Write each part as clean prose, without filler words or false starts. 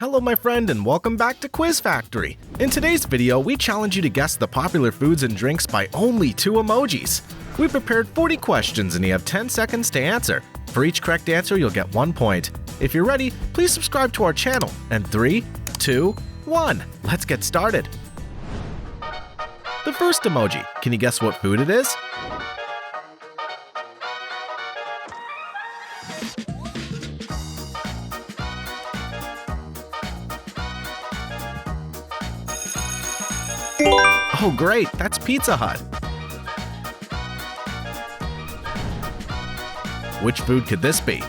Hello my friend and welcome back to Quiz Factory. In today's video, we challenge you to guess the popular foods and drinks by only 2 emojis. We prepared 40 questions and you have 10 seconds to answer. For each correct answer, you'll get 1 point. If you're ready, please subscribe to our channel. And 3, 2, 1, let's get started. The first emoji, can you guess what food it is? Oh great, that's Pizza Hut. Which food could this be?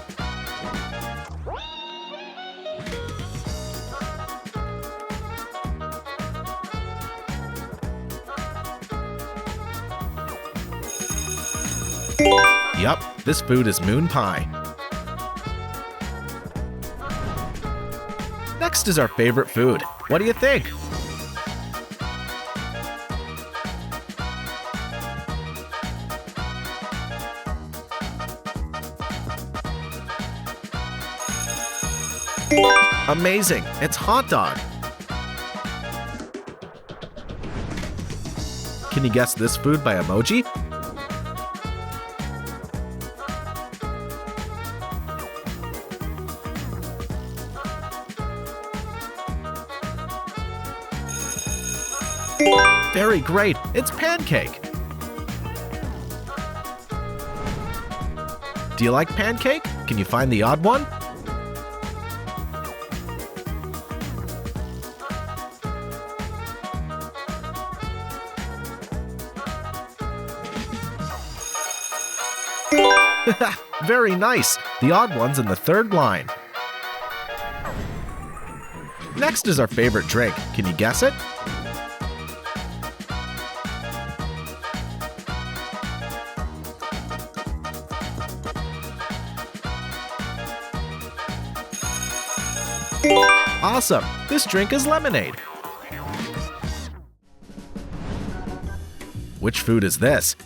Yup, this food is moon pie. Next is our favorite food. What do you think? Amazing! It's hot dog. Can you guess this food by emoji? Very great! It's Pancake. Do you like Pancake? Can you find the odd one? Very nice! The odd one's in the third line. Next is our favorite drink. Can you guess it? Awesome! This drink is lemonade. Which food is this?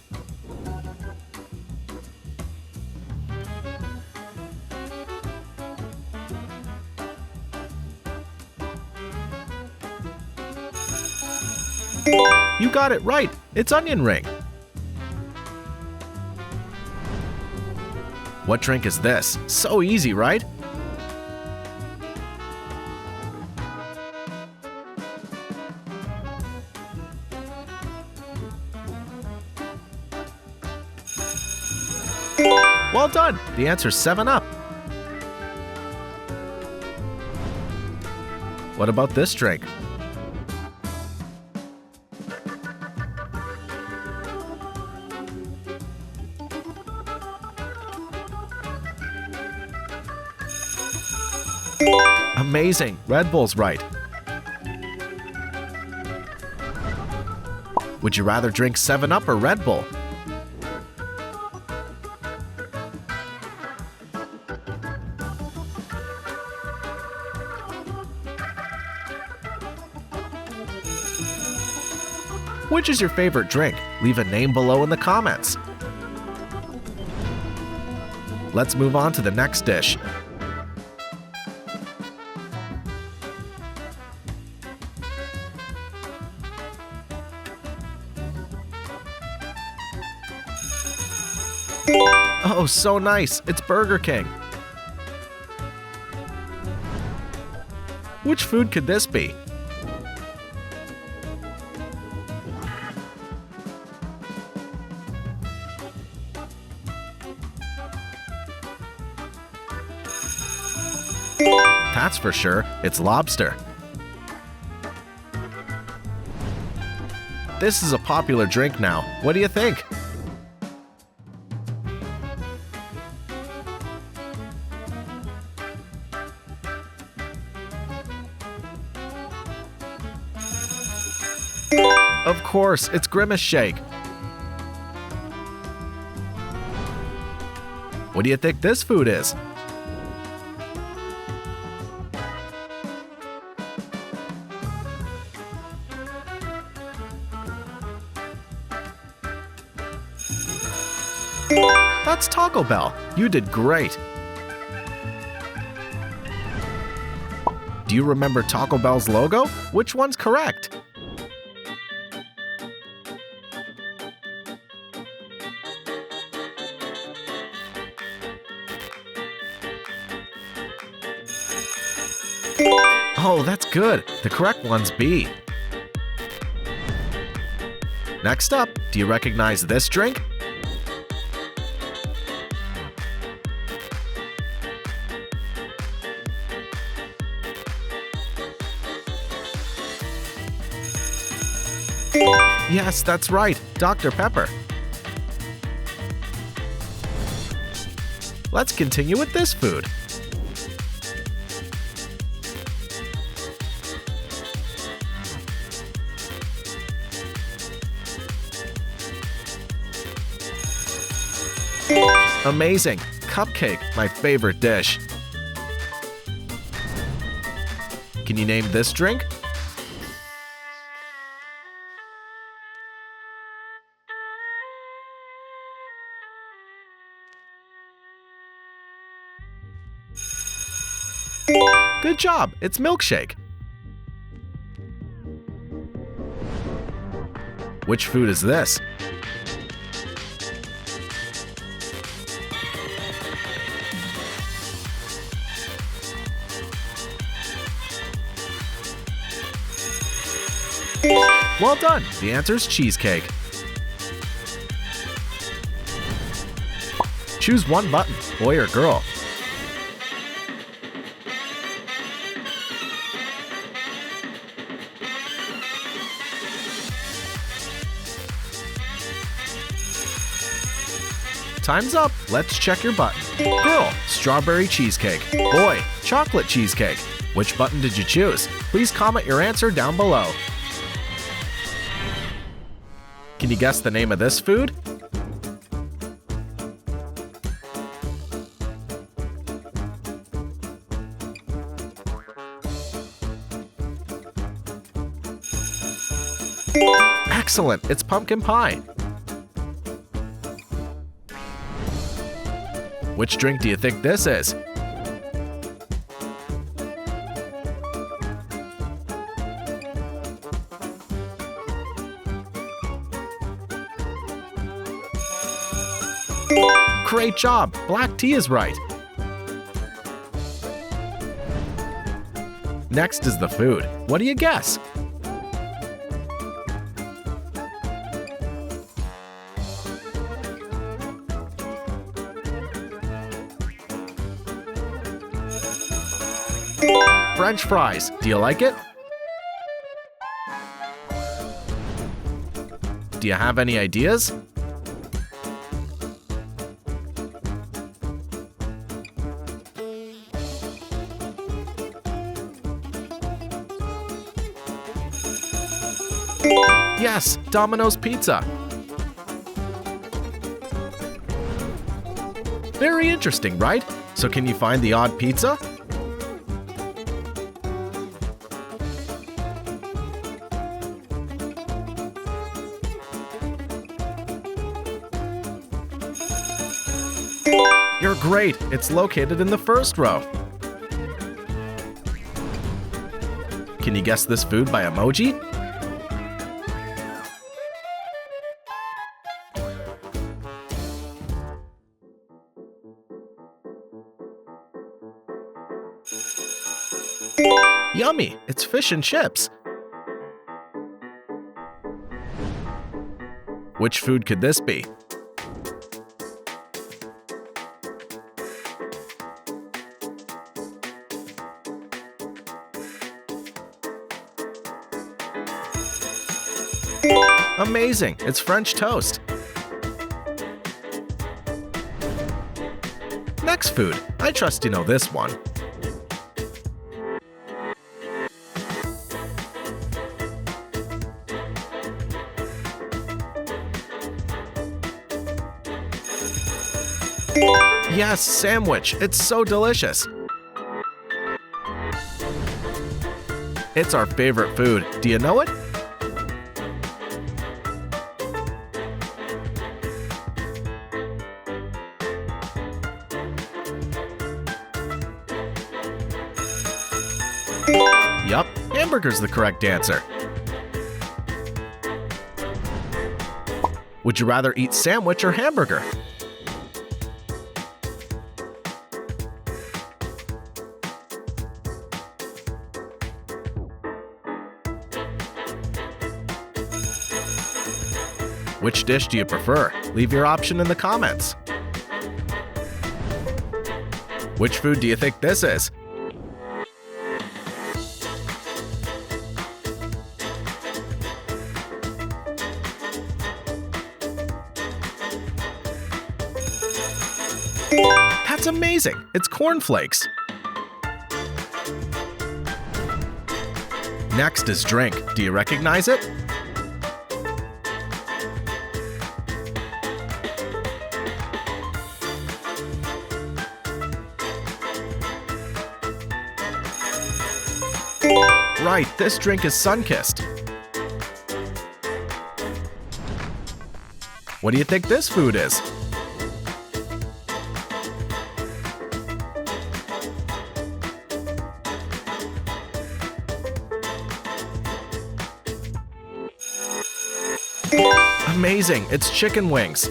You got it right! It's onion ring. What drink is this? So easy, right? Well done! The answer's 7-Up. What about this drink? Amazing! Red Bull's right. Would you rather drink 7-Up or Red Bull? Which is your favorite drink? Leave a name below in the comments. Let's move on to the next dish. Oh, so nice! It's Burger King. Which food could this be? That's for sure, it's lobster. This is a popular drink now. What do you think? Of course, it's Grimace shake. What do you think this food is? That's Taco Bell. You did great. Do Do you remember Taco Bell's logo? Which one's correct? Oh, that's good. The correct one's B. Next up, do you recognize this drink? Yes, that's right, Dr. Pepper. Let's continue with this food. Amazing! Cupcake, my favorite dish. Can you name this drink? Good job! It's milkshake. Which food is this? Well done! The answer's cheesecake. Choose one button, boy or girl. Time's up. Let's check your button. Girl, strawberry cheesecake. Boy, chocolate cheesecake. Which button did you choose? Please comment your answer down below. Can you guess the name of this food? Excellent! It's pumpkin pie. Which drink do you think this is? Great job! Black tea is right. Next is the food. What do you guess? French fries. Do you like it? Do you have any ideas? Yes, Domino's pizza. Very interesting, right? So can you find the odd pizza? You're great! It's located in the first row. Can you guess this food by emoji? Yummy! It's fish and chips. Which food could this be? Amazing! It's French toast. Next food. I trust you know this one. Yes, sandwich. It's so delicious. It's our favorite food. Do you know it? Yup, hamburger's the correct answer. Would you rather eat sandwich or hamburger? Which dish do you prefer? Leave your option in the comments. Which food do you think this is? That's amazing! It's cornflakes. Next is drink. Do you recognize it? Right, this drink is Sunkist. What do you think this food is? Amazing, it's chicken wings.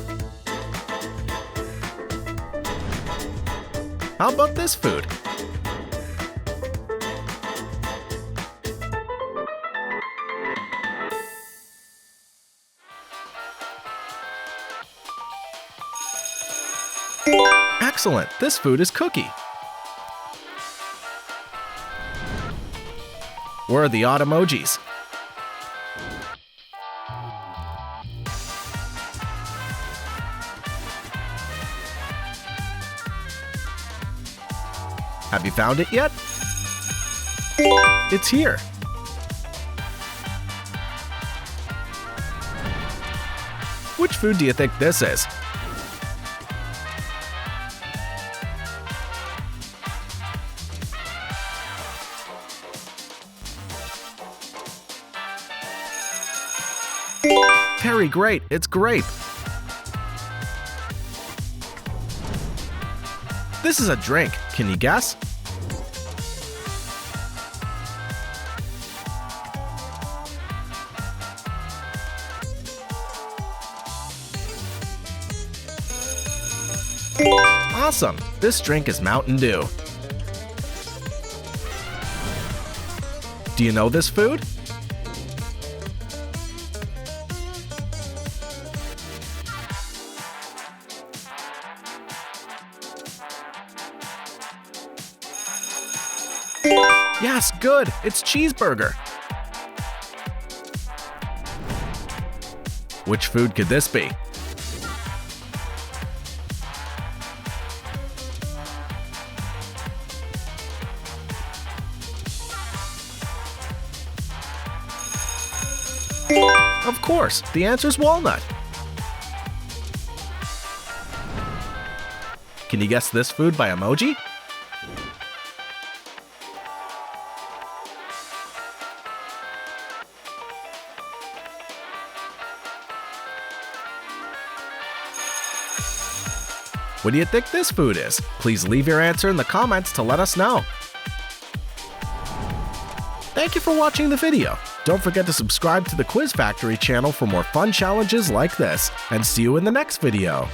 How about this food? Excellent! This food is cookie. Where are the odd emojis? Have you found it yet? It's here. Which food do you think this is? Very great, it's grape. This is a drink, can you guess? Awesome, this drink is Mountain Dew. Do you know this food? Yes, good! It's cheeseburger! Which food could this be? Of course, the answer's walnut. Can you guess this food by emoji? What do you think this food is? Please leave your answer in the comments to let us know. Thank you for watching the video. Don't forget to subscribe to the Quiz Factory channel for more fun challenges like this, and see you in the next video.